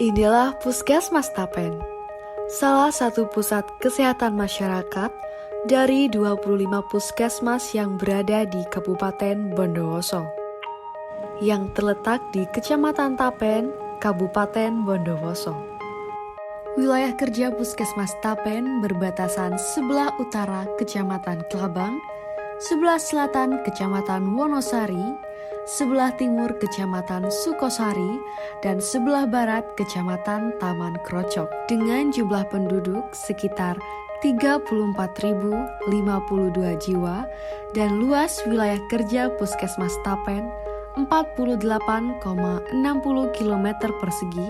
Inilah Puskesmas Tapen, salah satu pusat kesehatan masyarakat dari 25 puskesmas yang berada di Kabupaten Bondowoso, yang terletak di Kecamatan Tapen, Kabupaten Bondowoso. Wilayah kerja Puskesmas Tapen berbatasan sebelah utara Kecamatan Klabang, sebelah selatan Kecamatan Wonosari, sebelah timur Kecamatan Sukosari, dan sebelah barat Kecamatan Taman Krocok dengan jumlah penduduk sekitar 34.052 jiwa dan luas wilayah kerja Puskesmas Tapen 48,60 km persegi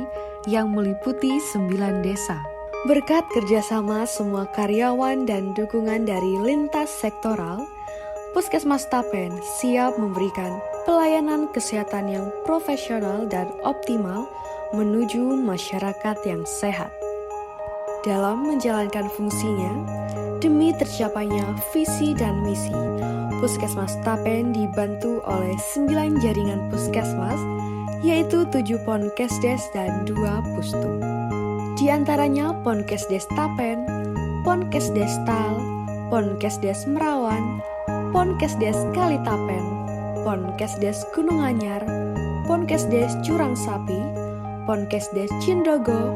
yang meliputi 9 desa. Berkat kerjasama semua karyawan dan dukungan dari lintas sektoral, Puskesmas Tapen siap memberikan pelayanan kesehatan yang profesional dan optimal menuju masyarakat yang sehat. Dalam menjalankan fungsinya, demi tercapainya visi dan misi, Puskesmas Tapen dibantu oleh 9 jaringan puskesmas, yaitu 7 Ponkesdes dan 2 Pustu. Di antaranya Ponkesdes Tapen, Ponkesdes Tal, Ponkesdes Merawan, Ponkesdes Kalitapen, Ponkesdes Gunung Anyar, Ponkesdes Curang Sapi, Ponkesdes Cindogo,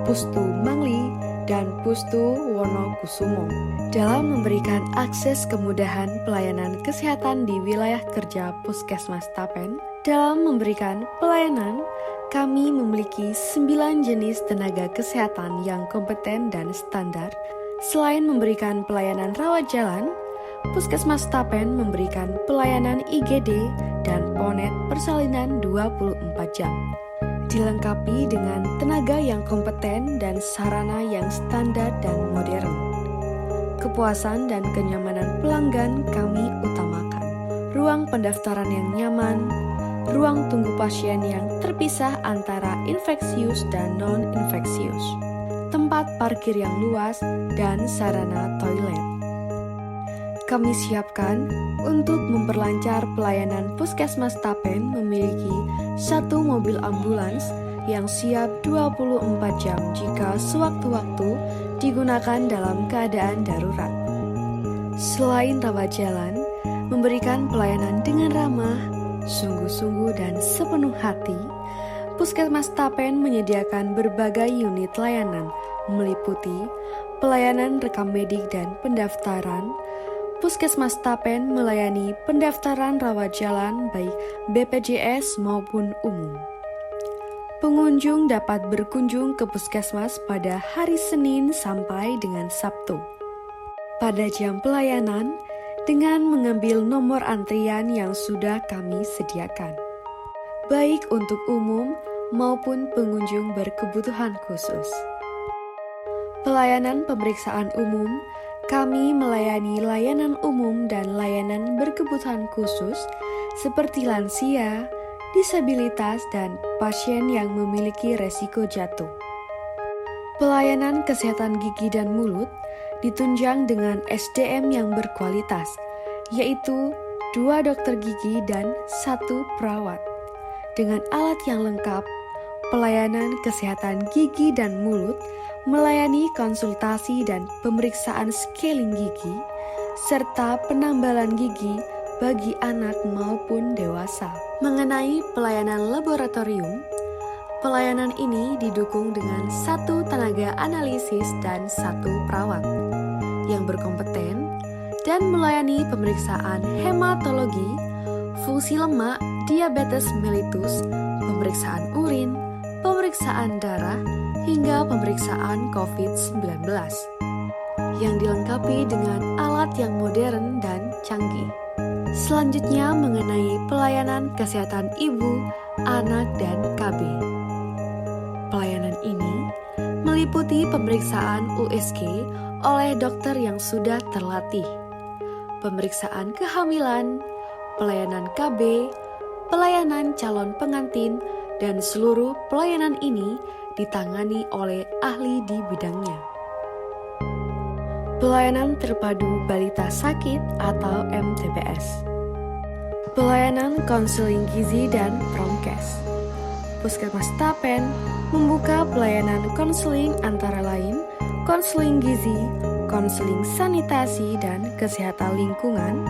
Pustu Mangli, dan Pustu Wonokusumo. Dalam memberikan akses kemudahan pelayanan kesehatan di wilayah kerja Puskesmas Tapen, dalam memberikan pelayanan, kami memiliki 9 jenis tenaga kesehatan yang kompeten dan standar. Selain memberikan pelayanan rawat jalan, Puskesmas Tapen memberikan pelayanan IGD dan Ponet persalinan 24 jam. Dilengkapi dengan tenaga yang kompeten dan sarana yang standar dan modern. Kepuasan dan kenyamanan pelanggan kami utamakan. Ruang pendaftaran yang nyaman, ruang tunggu pasien yang terpisah antara infeksius dan non-infeksius, tempat parkir yang luas, dan sarana toilet. Kami siapkan untuk memperlancar pelayanan Puskesmas Tapen memiliki 1 mobil ambulans yang siap 24 jam jika sewaktu-waktu digunakan dalam keadaan darurat. Selain rawat jalan, memberikan pelayanan dengan ramah, sungguh-sungguh dan sepenuh hati, Puskesmas Tapen menyediakan berbagai unit layanan meliputi pelayanan rekam medik dan pendaftaran. Puskesmas Tapen melayani pendaftaran rawat jalan baik BPJS maupun umum. Pengunjung dapat berkunjung ke puskesmas pada hari Senin sampai dengan Sabtu. Pada jam pelayanan, dengan mengambil nomor antrian yang sudah kami sediakan, baik untuk umum maupun pengunjung berkebutuhan khusus. Pelayanan pemeriksaan umum, kami melayani layanan umum dan layanan berkebutuhan khusus seperti lansia, disabilitas, dan pasien yang memiliki resiko jatuh. Pelayanan kesehatan gigi dan mulut ditunjang dengan SDM yang berkualitas, yaitu 2 dokter gigi dan 1 perawat. Dengan alat yang lengkap, pelayanan kesehatan gigi dan mulut melayani konsultasi dan pemeriksaan scaling gigi, serta penambalan gigi bagi anak maupun dewasa. Mengenai pelayanan laboratorium, pelayanan ini didukung dengan 1 tenaga analisis dan 1 perawat yang berkompeten dan melayani pemeriksaan hematologi, fungsi lemak, diabetes mellitus, pemeriksaan urin, pemeriksaan darah, hingga pemeriksaan COVID-19 yang dilengkapi dengan alat yang modern dan canggih. Selanjutnya mengenai pelayanan kesehatan ibu, anak, dan KB. Pelayanan ini meliputi pemeriksaan USG oleh dokter yang sudah terlatih, pemeriksaan kehamilan, pelayanan KB, pelayanan calon pengantin, dan seluruh pelayanan ini ditangani oleh ahli di bidangnya. Pelayanan Terpadu Balita Sakit atau MTBS. Pelayanan konseling gizi dan promkes. Puskesmas Tapen membuka pelayanan konseling antara lain konseling gizi, konseling sanitasi dan kesehatan lingkungan,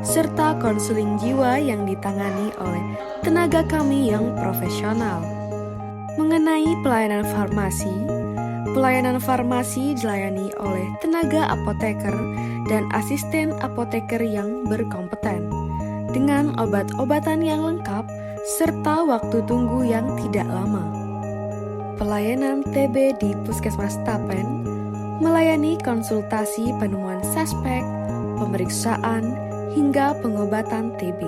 serta konseling jiwa yang ditangani oleh tenaga kami yang profesional. Mengenai pelayanan farmasi dilayani oleh tenaga apoteker dan asisten apoteker yang berkompeten, dengan obat-obatan yang lengkap serta waktu tunggu yang tidak lama. Pelayanan TB di Puskesmas Tapen melayani konsultasi penemuan suspek, pemeriksaan, hingga pengobatan TB,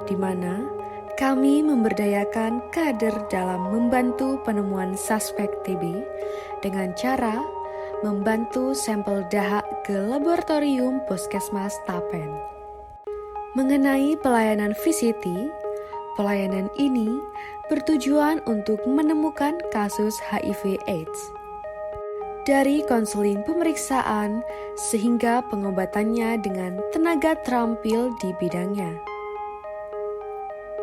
di mana kami memberdayakan kader dalam membantu penemuan suspek TB dengan cara membantu sampel dahak ke laboratorium Puskesmas Tapen. Mengenai pelayanan VCT, pelayanan ini bertujuan untuk menemukan kasus HIV/AIDS. Dari konseling pemeriksaan sehingga pengobatannya dengan tenaga terampil di bidangnya.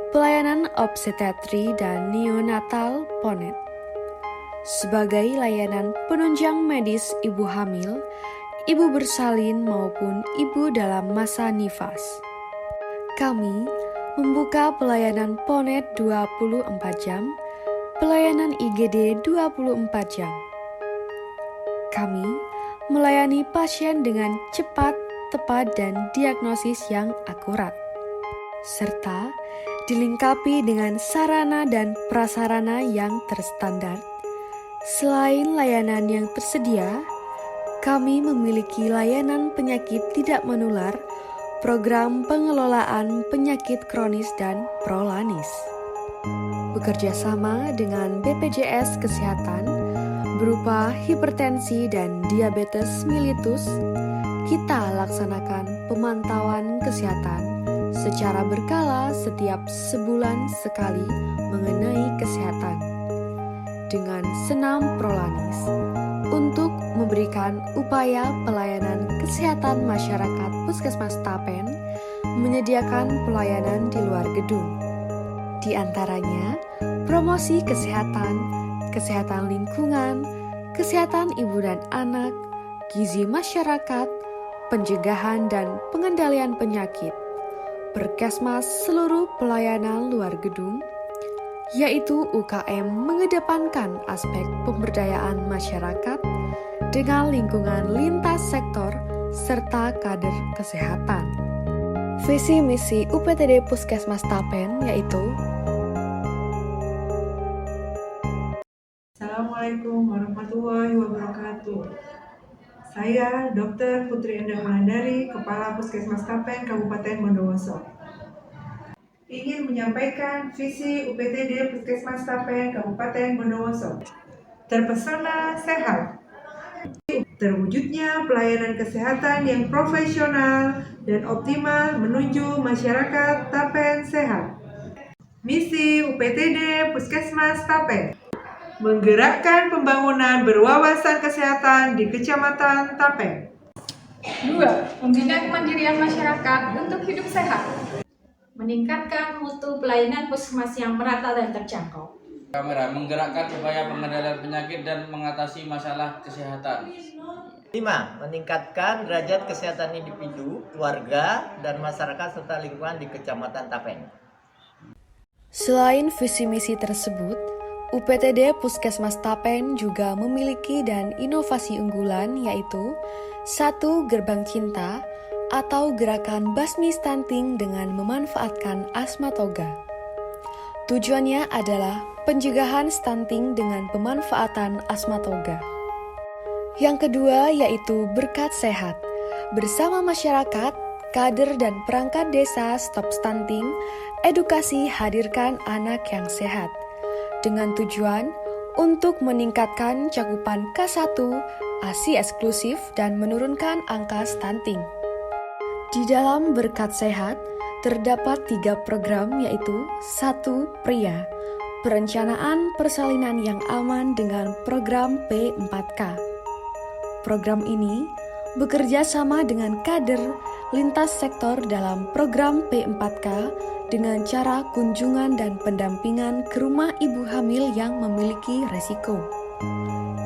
Pelayanan obstetri dan neonatal PONET sebagai layanan penunjang medis ibu hamil, ibu bersalin maupun ibu dalam masa nifas. Kami membuka pelayanan PONET 24 jam, pelayanan IGD 24 jam. Kami melayani pasien dengan cepat, tepat, dan diagnosis yang akurat, serta dilengkapi dengan sarana dan prasarana yang terstandar. Selain layanan yang tersedia, kami memiliki layanan penyakit tidak menular, program pengelolaan penyakit kronis dan prolanis. Bekerja sama dengan BPJS Kesehatan berupa hipertensi dan diabetes mellitus, kita laksanakan pemantauan kesehatan secara berkala setiap sebulan sekali mengenai kesehatan dengan senam prolanis untuk memberikan upaya pelayanan kesehatan masyarakat Puskesmas Tapen menyediakan pelayanan di luar gedung. Di antaranya promosi kesehatan, kesehatan lingkungan, kesehatan ibu dan anak, gizi masyarakat, pencegahan dan pengendalian penyakit, Perkesmas seluruh pelayanan luar gedung, yaitu UKM mengedepankan aspek pemberdayaan masyarakat dengan lingkungan lintas sektor serta kader kesehatan. Visi misi UPTD Puskesmas Tapen yaitu Assalamualaikum warahmatullahi wabarakatuh. Saya Dr. Putri Endang Wulandari, Kepala Puskesmas Tapen Kabupaten Bondowoso. Ingin menyampaikan visi UPTD Puskesmas Tapen Kabupaten Bondowoso. Terpesona sehat. Terwujudnya pelayanan kesehatan yang profesional dan optimal menuju masyarakat Tapen sehat. Misi UPTD Puskesmas Tapen: menggerakkan pembangunan berwawasan kesehatan di Kecamatan Tapen. 2. Membina kemandirian masyarakat untuk hidup sehat. Meningkatkan mutu pelayanan puskesmas yang merata dan terjangkau. Menggerakkan upaya pengendalian penyakit dan mengatasi masalah kesehatan. 5. Meningkatkan derajat kesehatan individu, keluarga, dan masyarakat serta lingkungan di Kecamatan Tapen. Selain visi misi tersebut, UPTD Puskesmas Tapen juga memiliki dan inovasi unggulan yaitu 1. Gerbang Cinta atau gerakan basmi stunting dengan memanfaatkan asma toga. Tujuannya adalah pencegahan stunting dengan pemanfaatan asma toga. Yang kedua yaitu Berkat Sehat. Bersama masyarakat, kader dan perangkat desa Stop Stunting, edukasi hadirkan anak yang sehat. Dengan tujuan untuk meningkatkan cakupan K1, ASI eksklusif, dan menurunkan angka stunting. Di dalam Berkat Sehat, terdapat 3 program yaitu 1. Pria, perencanaan persalinan yang aman dengan program P4K. Program ini bekerja sama dengan kader lintas sektor dalam program P4K dengan cara kunjungan dan pendampingan ke rumah ibu hamil yang memiliki resiko.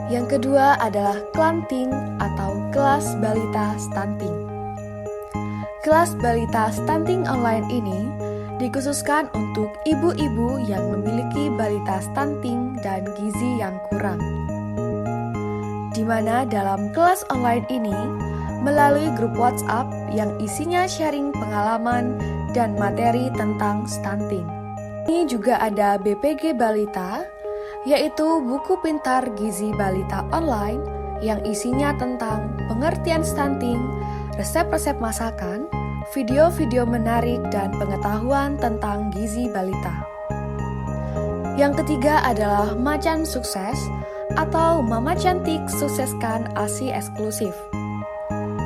Yang kedua adalah Klanting atau kelas balita stunting. Kelas balita stunting online ini dikhususkan untuk ibu-ibu yang memiliki balita stunting dan gizi yang kurang. Di mana dalam kelas online ini, melalui grup WhatsApp yang isinya sharing pengalaman dan materi tentang stunting. Ini juga ada BPG Balita, yaitu buku pintar gizi balita online yang isinya tentang pengertian stunting, resep-resep masakan, video-video menarik, dan pengetahuan tentang gizi balita. Yang ketiga adalah Macan Sukses atau Mama Cantik Sukseskan ASI Eksklusif.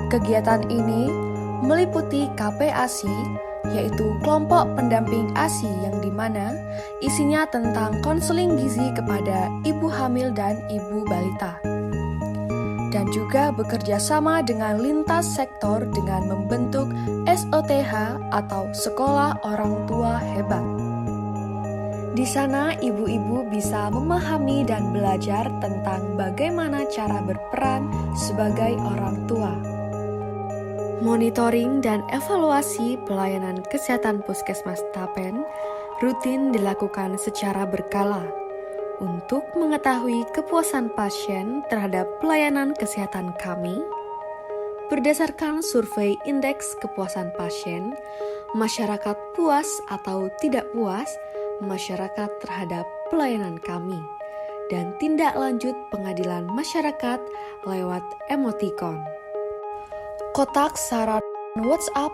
Kegiatan ini meliputi KP-ASI, yaitu kelompok pendamping ASI yang dimana isinya tentang konseling gizi kepada ibu hamil dan ibu balita. Dan juga bekerja sama dengan lintas sektor dengan membentuk SOTH atau Sekolah Orang Tua Hebat. Di sana ibu-ibu bisa memahami dan belajar tentang bagaimana cara berperan sebagai orang tua. Monitoring dan evaluasi pelayanan kesehatan Puskesmas Tapen rutin dilakukan secara berkala untuk mengetahui kepuasan pasien terhadap pelayanan kesehatan kami. Berdasarkan survei indeks kepuasan pasien, masyarakat puas atau tidak puas masyarakat terhadap pelayanan kami, dan tindak lanjut pengadilan masyarakat lewat emotikon. Kotak saran WhatsApp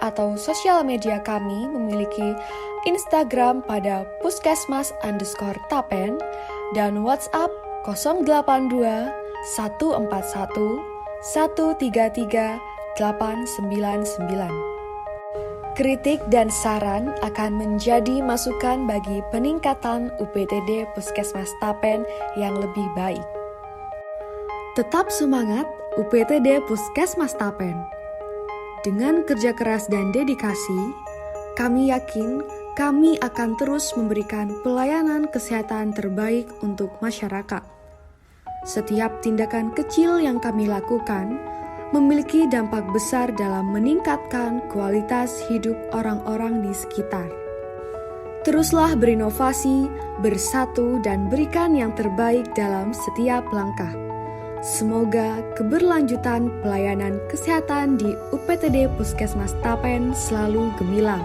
atau sosial media kami memiliki Instagram pada puskesmas_tapen dan WhatsApp 082 141 133 899. Kritik dan saran akan menjadi masukan bagi peningkatan UPTD Puskesmas Tapen yang lebih baik. Tetap semangat UPTD Puskesmas Tapen. Dengan kerja keras dan dedikasi, kami yakin kami akan terus memberikan pelayanan kesehatan terbaik untuk masyarakat. Setiap tindakan kecil yang kami lakukan memiliki dampak besar dalam meningkatkan kualitas hidup orang-orang di sekitar. Teruslah berinovasi, bersatu, dan berikan yang terbaik dalam setiap langkah. Semoga keberlanjutan pelayanan kesehatan di UPTD Puskesmas Tapen selalu gemilang.